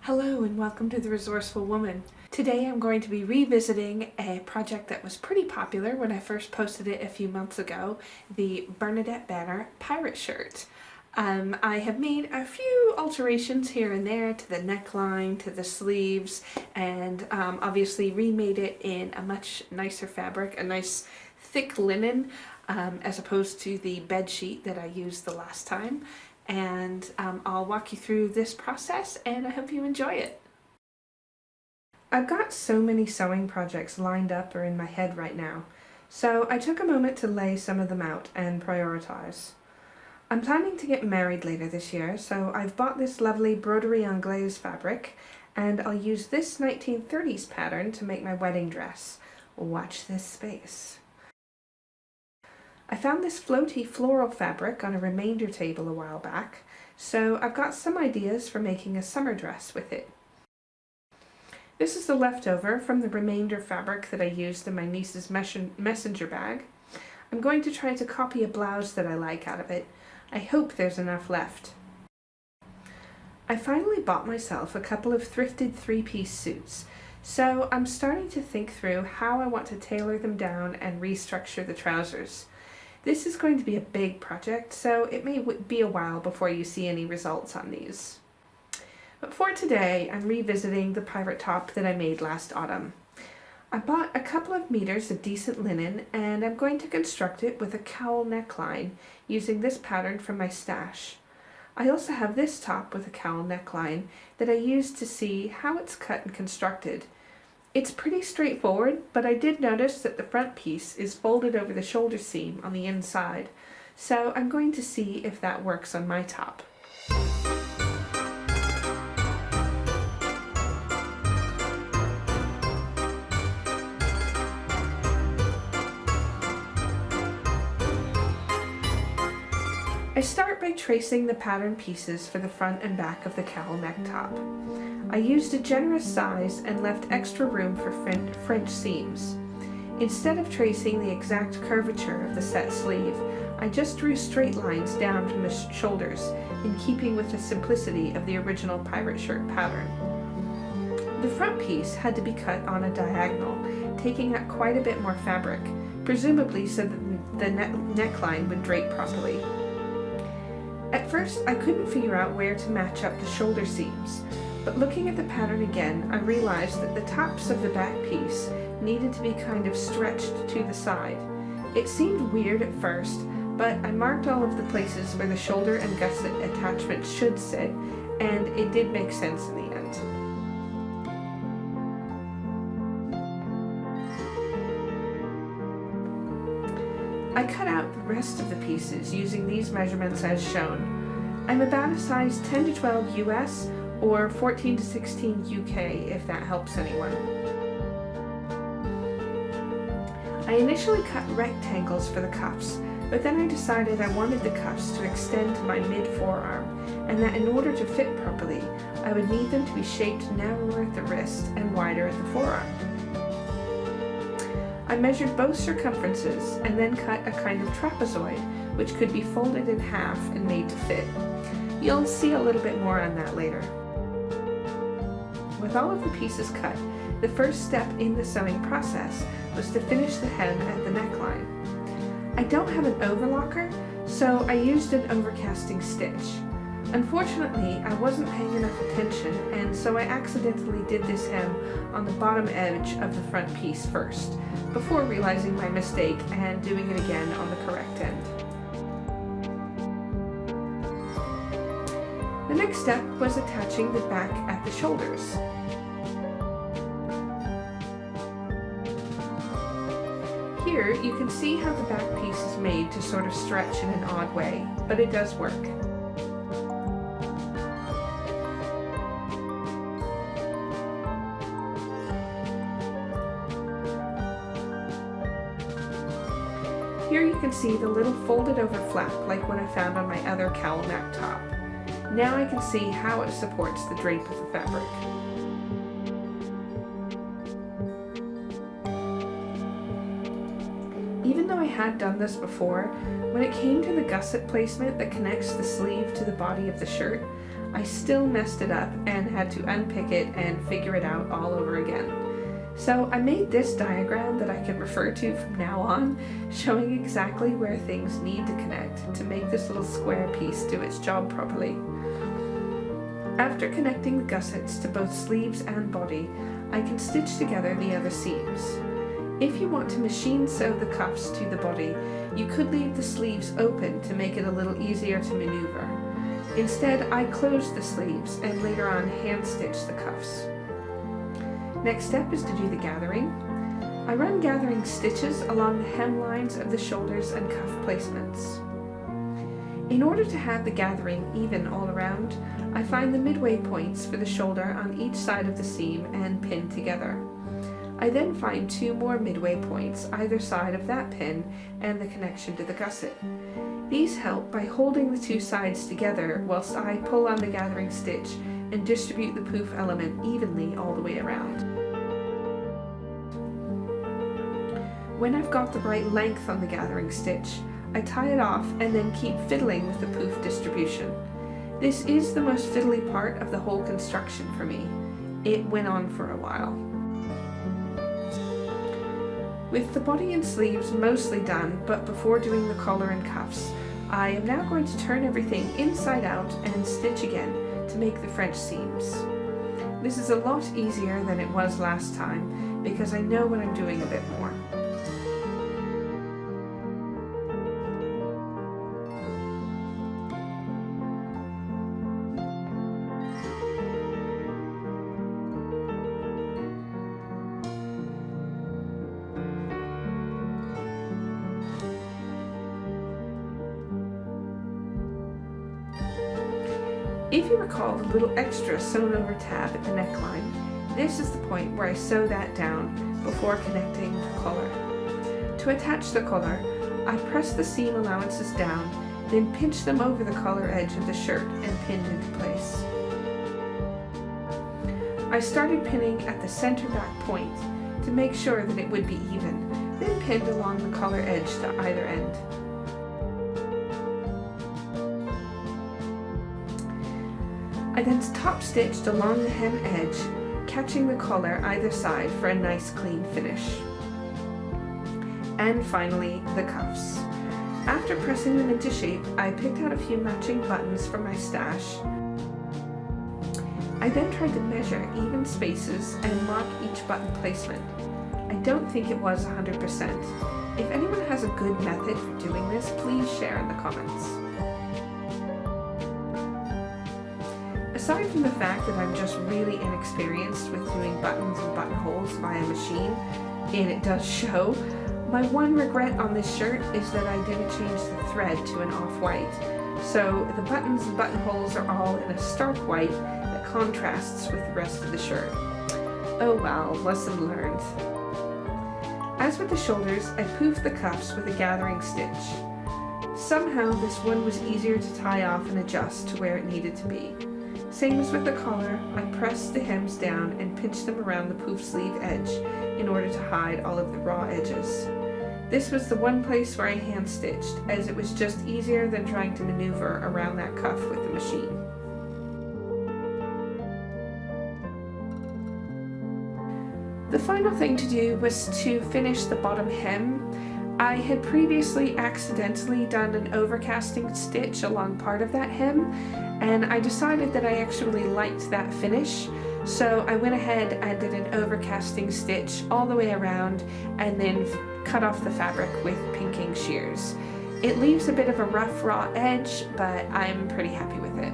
Hello and welcome to The Resourceful Woman. Today I'm going to be revisiting a project that was pretty popular when I first posted it a few months ago, the Bernadette Banner pirate shirt. I have made a few alterations here and there to the neckline, to the sleeves, and obviously remade it in a much nicer fabric, a nice thick linen, as opposed to the bed sheet that I used the last time. And I'll walk you through this process and I hope you enjoy it. I've got so many sewing projects lined up or in my head right now, so I took a moment to lay some of them out and prioritize. I'm planning to get married later this year, so I've bought this lovely broderie anglaise fabric, and I'll use this 1930s pattern to make my wedding dress. Watch this space. I found this floaty floral fabric on a remainder table a while back, so I've got some ideas for making a summer dress with it. This is the leftover from the remainder fabric that I used in my niece's messenger bag. I'm going to try to copy a blouse that I like out of it. I hope there's enough left. I finally bought myself a couple of thrifted three-piece suits, so I'm starting to think through how I want to tailor them down and restructure the trousers. This is going to be a big project, so it may be a while before you see any results on these. But for today, I'm revisiting the pirate top that I made last autumn. I bought a couple of meters of decent linen, and I'm going to construct it with a cowl neckline using this pattern from my stash. I also have this top with a cowl neckline that I used to see how it's cut and constructed. It's pretty straightforward, but I did notice that the front piece is folded over the shoulder seam on the inside, so I'm going to see if that works on my top. I start by tracing the pattern pieces for the front and back of the cowl neck top. I used a generous size and left extra room for French seams. Instead of tracing the exact curvature of the set sleeve, I just drew straight lines down from the shoulders, in keeping with the simplicity of the original pirate shirt pattern. The front piece had to be cut on a diagonal, taking up quite a bit more fabric, presumably so that the neckline would drape properly. At first, I couldn't figure out where to match up the shoulder seams, but looking at the pattern again, I realized that the tops of the back piece needed to be kind of stretched to the side. It seemed weird at first, but I marked all of the places where the shoulder and gusset attachments should sit, and it did make sense in the end. I cut out the rest of the pieces using these measurements as shown. I'm about a size 10 to 12 US or 14 to 16 UK if that helps anyone. I initially cut rectangles for the cuffs, but then I decided I wanted the cuffs to extend to my mid-forearm, and that in order to fit properly, I would need them to be shaped narrower at the wrist and wider at the forearm. I measured both circumferences and then cut a kind of trapezoid, which could be folded in half and made to fit. You'll see a little bit more on that later. With all of the pieces cut, the first step in the sewing process was to finish the hem at the neckline. I don't have an overlocker, so I used an overcasting stitch. Unfortunately, I wasn't paying enough attention, and so I accidentally did this hem on the bottom edge of the front piece first, before realizing my mistake and doing it again on the correct end. The next step was attaching the back at the shoulders. Here you can see how the back piece is made to sort of stretch in an odd way, but it does work. Here you can see the little folded over flap like what I found on my other cowl neck top. Now I can see how it supports the drape of the fabric. Even though I had done this before, when it came to the gusset placement that connects the sleeve to the body of the shirt, I still messed it up and had to unpick it and figure it out all over again. So I made this diagram that I can refer to from now on, showing exactly where things need to connect to make this little square piece do its job properly. After connecting the gussets to both sleeves and body, I can stitch together the other seams. If you want to machine sew the cuffs to the body, you could leave the sleeves open to make it a little easier to maneuver. Instead, I closed the sleeves and later on hand stitched the cuffs. Next step is to do the gathering. I run gathering stitches along the hem lines of the shoulders and cuff placements. In order to have the gathering even all around, I find the midway points for the shoulder on each side of the seam and pin together. I then find 2 more midway points either side of that pin and the connection to the gusset. These help by holding the 2 sides together whilst I pull on the gathering stitch and distribute the poof element evenly all the way around. When I've got the right length on the gathering stitch, I tie it off and then keep fiddling with the poof distribution. This is the most fiddly part of the whole construction for me. It went on for a while. With the body and sleeves mostly done, but before doing the collar and cuffs, I am now going to turn everything inside out and stitch again to make the French seams. This is a lot easier than it was last time because I know what I'm doing a bit more. If you recall the little extra sewn over tab at the neckline, this is the point where I sew that down before connecting the collar. To attach the collar, I press the seam allowances down, then pinch them over the collar edge of the shirt and pinned into place. I started pinning at the center back point to make sure that it would be even, then pinned along the collar edge to either end. I then top stitched along the hem edge, catching the collar either side for a nice clean finish. And finally, the cuffs. After pressing them into shape, I picked out a few matching buttons from my stash. I then tried to measure even spaces and mark each button placement. I don't think it was 100%. If anyone has a good method for doing this, please share in the comments. Aside from the fact that I'm just really inexperienced with doing buttons and buttonholes via machine, and it does show, my one regret on this shirt is that I didn't change the thread to an off-white. So the buttons and buttonholes are all in a stark white that contrasts with the rest of the shirt. Oh well, lesson learned. As with the shoulders, I poofed the cuffs with a gathering stitch. Somehow this one was easier to tie off and adjust to where it needed to be. Same as with the collar, I pressed the hems down and pinched them around the poof sleeve edge in order to hide all of the raw edges. This was the one place where I hand stitched, as it was just easier than trying to maneuver around that cuff with the machine. The final thing to do was to finish the bottom hem. I had previously accidentally done an overcasting stitch along part of that hem, and I decided that I actually liked that finish, so I went ahead and did an overcasting stitch all the way around and then cut off the fabric with pinking shears. It leaves a bit of a rough raw edge, but I'm pretty happy with it.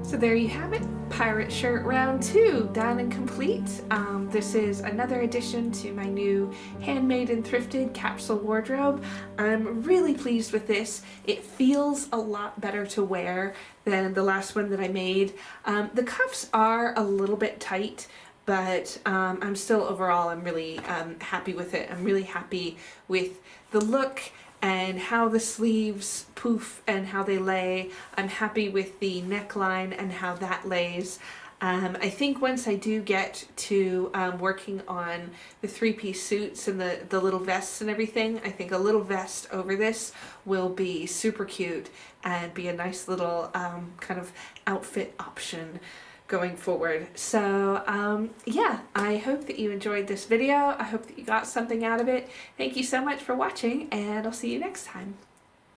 So there you have it, pirate shirt round 2 done and complete. This is another addition to my new handmade and thrifted capsule wardrobe. I'm really pleased with this. It feels a lot better to wear than the last one that I made. The cuffs are a little bit tight, but I'm still overall, I'm really happy with it. I'm really happy with the look and how the sleeves poof and how they lay. I'm happy with the neckline and how that lays. I think once I do get to working on the three-piece suits and the little vests and everything, I think a little vest over this will be super cute and be a nice little kind of outfit option going forward. So yeah, I hope that you enjoyed this video. I hope that you got something out of it. Thank you so much for watching, and I'll see you next time.